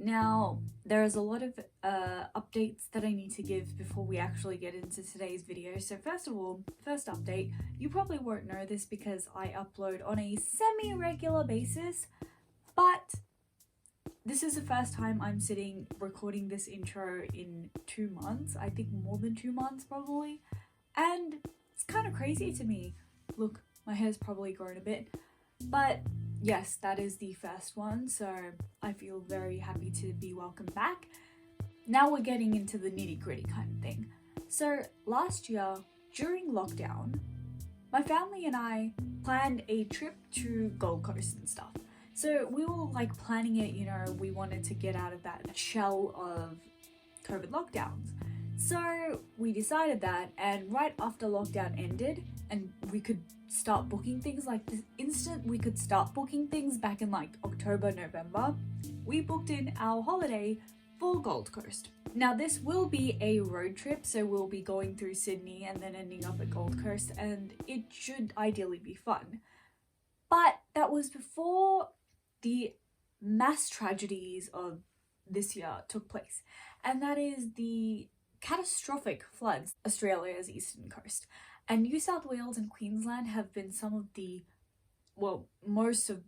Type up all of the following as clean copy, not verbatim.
Now, there's a lot of updates that I need to give before we actually get into today's video. So first of all, first update, you probably won't know this because I upload on a semi-regular basis, but this is the first time I'm sitting recording this intro in 2 months. I think more than 2 months probably. And it's kind of crazy to me. Look, my hair's probably grown a bit, but yes, that is the first one, so I feel very happy to be welcomed back. Now we're getting into the nitty-gritty kind of thing. So last year, during lockdown, my family and I planned a trip to Gold Coast and stuff. So we were like planning it, you know, we wanted to get out of that shell of COVID lockdowns. So we decided that, and right after lockdown ended and we could start booking things, like the instant we could start booking things back in like October, November, we booked in our holiday for Gold Coast. Now this will be a road trip, so we'll be going through Sydney and then ending up at Gold Coast, and it should ideally be fun. But that was before the mass tragedies of this year took place, and that is the catastrophic floods Australia's eastern coast. And New South Wales and Queensland have been some of the, well, most of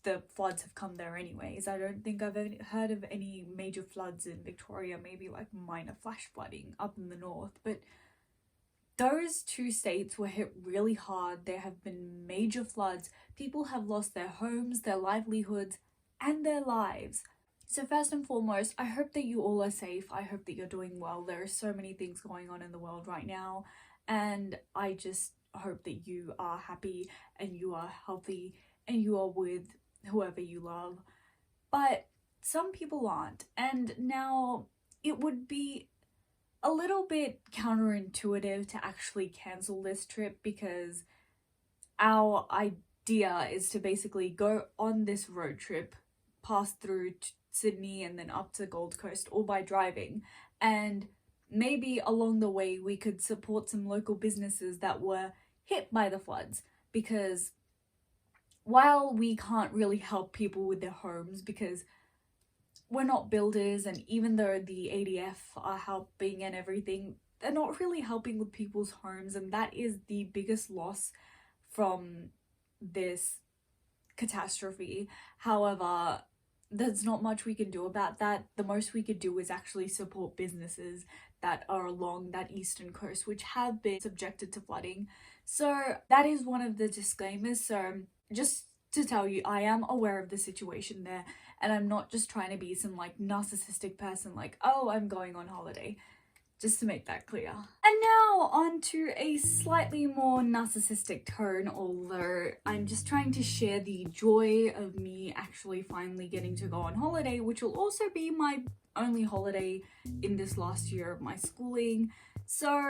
the floods have come there anyways. I don't think I've heard of any major floods in Victoria, maybe like minor flash flooding up in the north, but those two states were hit really hard. There have been major floods. People have lost their homes, their livelihoods, and their lives. So first and foremost, I hope that you all are safe. I hope that you're doing well. There are so many things going on in the world right now, and I just hope that you are happy and you are healthy and you are with whoever you love. But some people aren't, and now it would be a little bit counterintuitive to actually cancel this trip, because our idea is to basically go on this road trip, pass through Sydney and then up to Gold Coast, all by driving, and maybe along the way we could support some local businesses that were hit by the floods, because while we can't really help people with their homes because we're not builders, and even though the ADF are helping and everything, they're not really helping with people's homes, and that is the biggest loss from this catastrophe. However, there's not much we can do about that. The most we could do is actually support businesses that are along that eastern coast, which have been subjected to flooding. So that is one of the disclaimers. So just to tell you, I am aware of the situation there, and I'm not just trying to be some like narcissistic person like, oh, I'm going on holiday. Just to make that clear. And now on to a slightly more narcissistic tone, although I'm just trying to share the joy of me actually finally getting to go on holiday, which will also be my only holiday in this last year of my schooling. So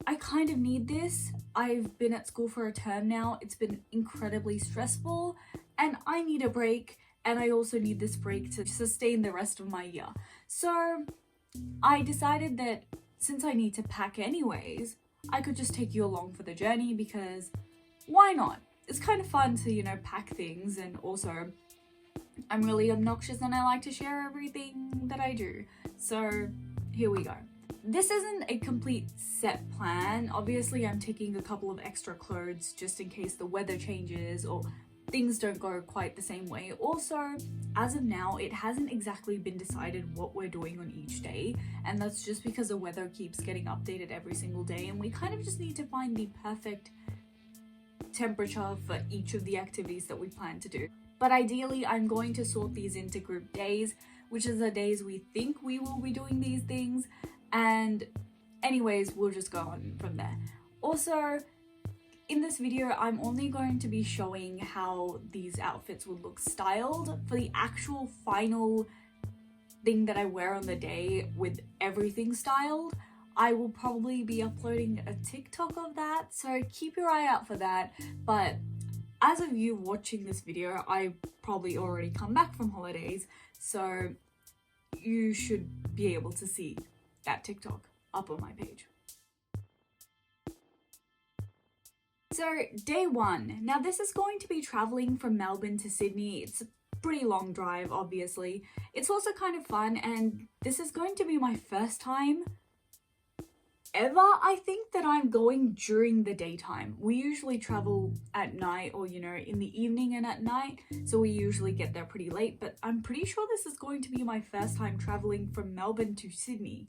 I kind of need this. I've been at school for a term now. It's been incredibly stressful and I need a break, and I also need this break to sustain the rest of my year. So I decided that since I need to pack anyways, I could just take you along for the journey, because why not? It's kind of fun to, you know, pack things, and also I'm really obnoxious and I like to share everything that I do. So here we go. This isn't a complete set plan. Obviously, I'm taking a couple of extra clothes just in case the weather changes or things don't go quite the same way. Also, as of now, it hasn't exactly been decided what we're doing on each day, and that's just because the weather keeps getting updated every single day, and we kind of just need to find the perfect temperature for each of the activities that we plan to do. But ideally, I'm going to sort these into group days, which is the days we think we will be doing these things, and anyways, we'll just go on from there. Also, in this video, I'm only going to be showing how these outfits would look styled. For the actual final thing that I wear on the day with everything styled, I will probably be uploading a TikTok of that, so keep your eye out for that. But as of you watching this video, I probably already come back from holidays, so you should be able to see that TikTok up on my page. So day one. Now this is going to be traveling from Melbourne to Sydney. It's pretty long drive, obviously. It's also kind of fun, and this is going to be my first time ever, I think, that I'm going during the daytime. We usually travel at night, or you know, in the evening and at night, so we usually get there pretty late, but I'm pretty sure this is going to be my first time traveling from Melbourne to Sydney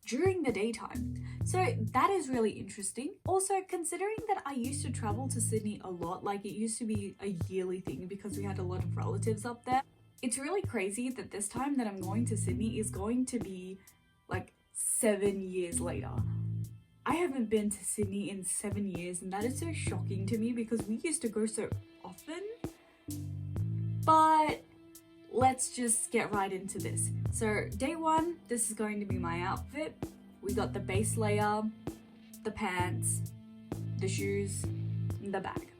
during the daytime. So that is really interesting. Also, considering that I used to travel to Sydney a lot, like it used to be a yearly thing because we had a lot of relatives up there, it's really crazy that this time that I'm going to Sydney is going to be like 7 years later. I haven't been to Sydney in 7 years, and that is so shocking to me because we used to go so often. But let's just get right into this. So day one, this is going to be my outfit. We got the base layer, the pants, the shoes, and the bag.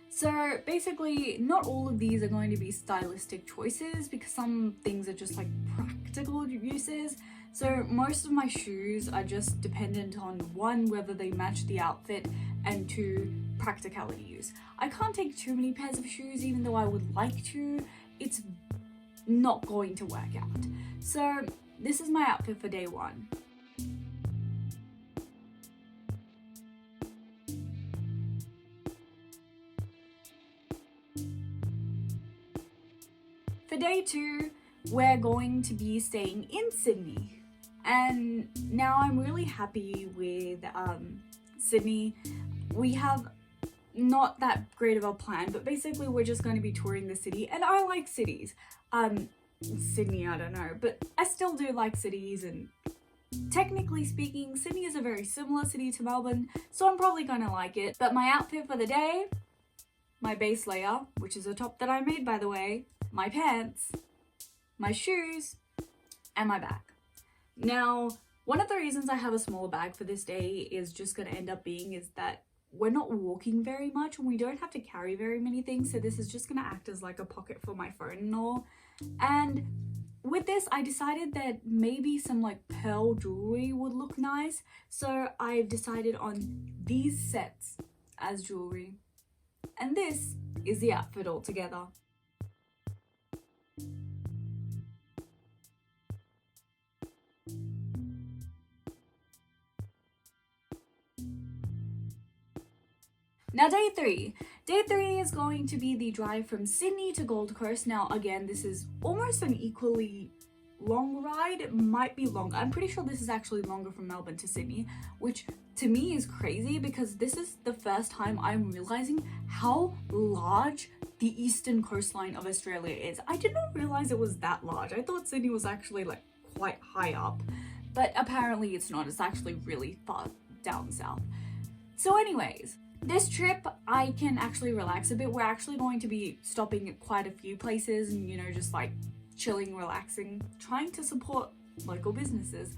So basically, not all of these are going to be stylistic choices because some things are just like practical uses. So most of my shoes are just dependent on one, whether they match the outfit, and two, practicality use. I can't take too many pairs of shoes even though I would like to. It's not going to work out. So this is my outfit for day one. For day two, we're going to be staying in Sydney. And now I'm really happy with Sydney. We have not that great of a plan, but basically we're just going to be touring the city, and I like cities. Sydney, I don't know, but I still do like cities, and technically speaking, Sydney is a very similar city to Melbourne, so I'm probably going to like it. But my outfit for the day, my base layer, which is a top that I made by the way, my pants, my shoes, and my bag. Now, one of the reasons I have a smaller bag for this day is just going to end up being is that we're not walking very much and we don't have to carry very many things, so this is just going to act as like a pocket for my phone and all. And with this, I decided that maybe some like pearl jewelry would look nice, so I've decided on these sets as jewelry, and this is the outfit altogether. Now day three. Day three is going to be the drive from Sydney to Gold Coast. Now again, this is almost an equally long ride. It might be longer. I'm pretty sure this is actually longer from Melbourne to Sydney, which to me is crazy because this is the first time I'm realizing how large the eastern coastline of Australia is. I did not realize it was that large. I thought Sydney was actually like quite high up, but apparently it's not. It's actually really far down south. So anyways, this trip, I can actually relax a bit. We're actually going to be stopping at quite a few places and, you know, just like chilling, relaxing, trying to support local businesses.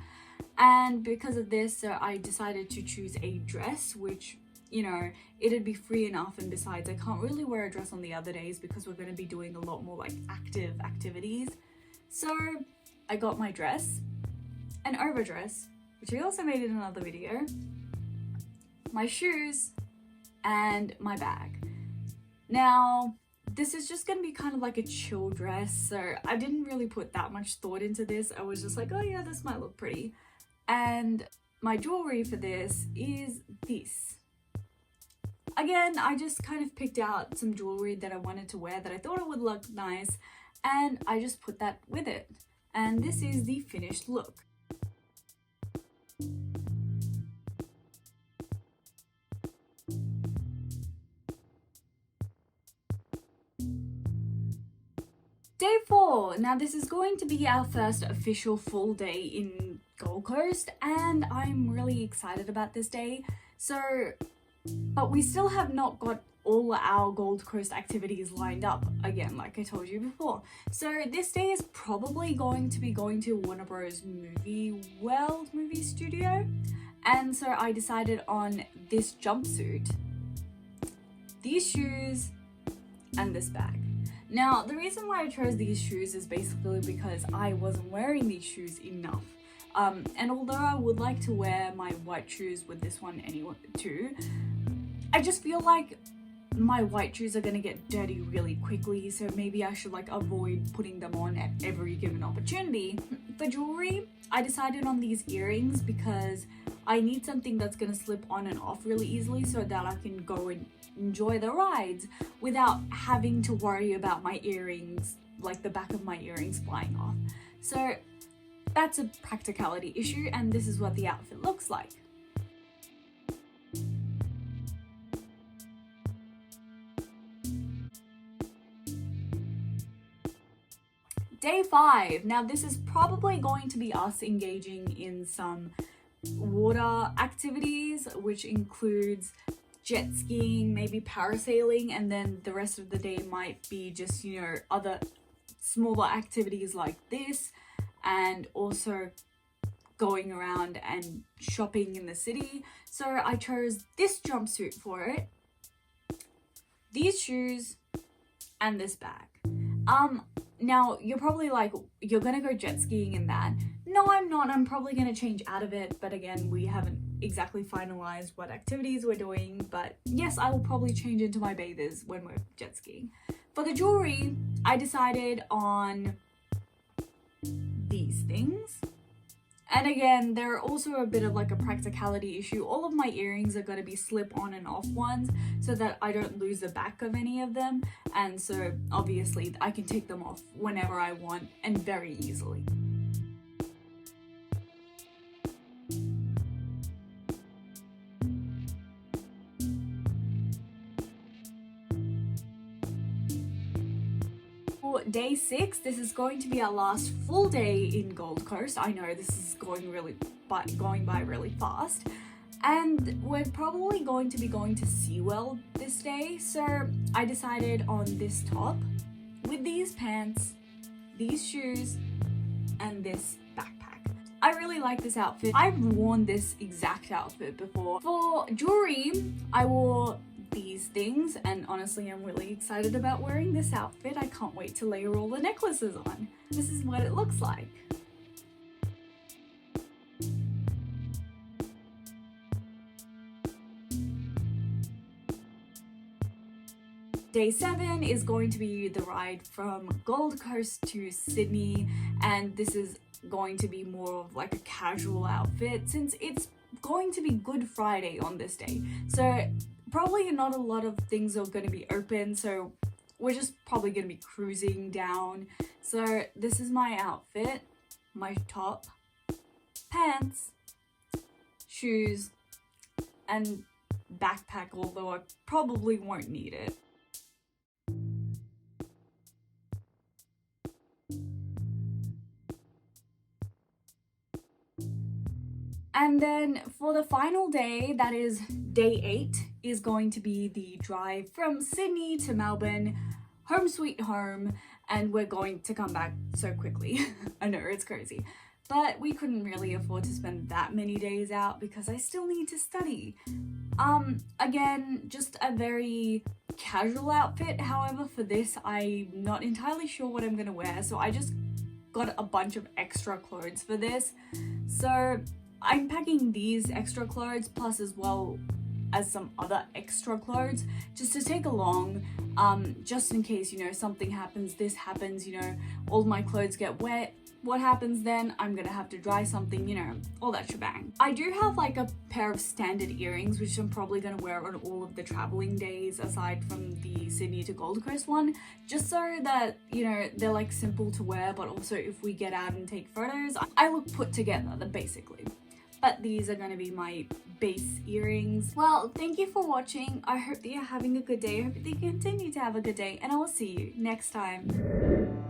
And because of this, I decided to choose a dress, which, you know, it'd be free enough. And besides, I can't really wear a dress on the other days because we're going to be doing a lot more like active activities. So I got my dress, an overdress, which I also made in another video, my shoes, and my bag. Now, this is just gonna be kind of like a chill dress, so I didn't really put that much thought into this. I was just like, oh yeah, this might look pretty. And my jewelry for this is this. Again, I just kind of picked out some jewelry that I wanted to wear that I thought it would look nice, and I just put that with it. And this is the finished look. Day 4. Now this is going to be our first official full day in Gold Coast, and I'm really excited about this day. But we still have not got all our Gold Coast activities lined up again, like I told you before. So this day is probably going to be going to Warner Bros. Movie World movie studio. And so I decided on this jumpsuit, these shoes, and this bag. Now, the reason why I chose these shoes is basically because I wasn't wearing these shoes enough. And although I would like to wear my white shoes with this one anyway too, I just feel like my white shoes are gonna get dirty really quickly, so maybe I should like avoid putting them on at every given opportunity. For jewelry, I decided on these earrings because I need something that's gonna slip on and off really easily so that I can go and enjoy the rides without having to worry about my earrings, like the back of my earrings flying off. So that's a practicality issue, and this is what the outfit looks like. Day 5. Now this is probably going to be us engaging in some water activities, which includes jet skiing, maybe parasailing, and then the rest of the day might be just, you know, other smaller activities like this, and also going around and shopping in the city. So I chose this jumpsuit for it, these shoes, and this bag. Now you're probably like, you're gonna go jet skiing in that. No, I'm not. I'm probably gonna change out of it, but again, we haven't exactly finalized what activities we're doing. But yes, I will probably change into my bathers when we're jet skiing. For the jewelry, I decided on these things. And again, they're also a bit of like a practicality issue. All of my earrings are going to be slip on and off ones so that I don't lose the back of any of them. And so obviously I can take them off whenever I want and very easily. For day 6, this is going to be our last full day in Gold Coast. I know this is going by really fast, and we're probably going to be going to SeaWorld this day. So I decided on this top with these pants, these shoes, and this backpack. I really like this outfit. I've worn this exact outfit before. For jewelry, I wore these things, and honestly I'm really excited about wearing this outfit. I can't wait to layer all the necklaces on. This is what it looks like. Day 7 is going to be the ride from Gold Coast to Sydney, and this is going to be more of like a casual outfit since it's going to be Good Friday on this day. So probably not a lot of things are going to be open, so we're just probably going to be cruising down. So this is my outfit, my top, pants, shoes, and backpack, although I probably won't need it. And then for the final day, that is day 8, is going to be the drive from Sydney to Melbourne, home sweet home, and we're going to come back so quickly. I know, it's crazy. But we couldn't really afford to spend that many days out because I still need to study. Again, just a very casual outfit. However, for this, I'm not entirely sure what I'm gonna wear, so I just got a bunch of extra clothes for this. So I'm packing these extra clothes plus as well as some other extra clothes just to take along, just in case, you know, something happens, this happens, you know, all my clothes get wet. What happens then? I'm gonna have to dry something, you know, all that shebang. I do have like a pair of standard earrings, which I'm probably gonna wear on all of the traveling days aside from the Sydney to Gold Coast one, just so that, you know, they're like simple to wear, but also if we get out and take photos, I look put together, basically. But these are going to be my base earrings. Well, thank you for watching. I hope that you're having a good day. I hope that you continue to have a good day, and I will see you next time.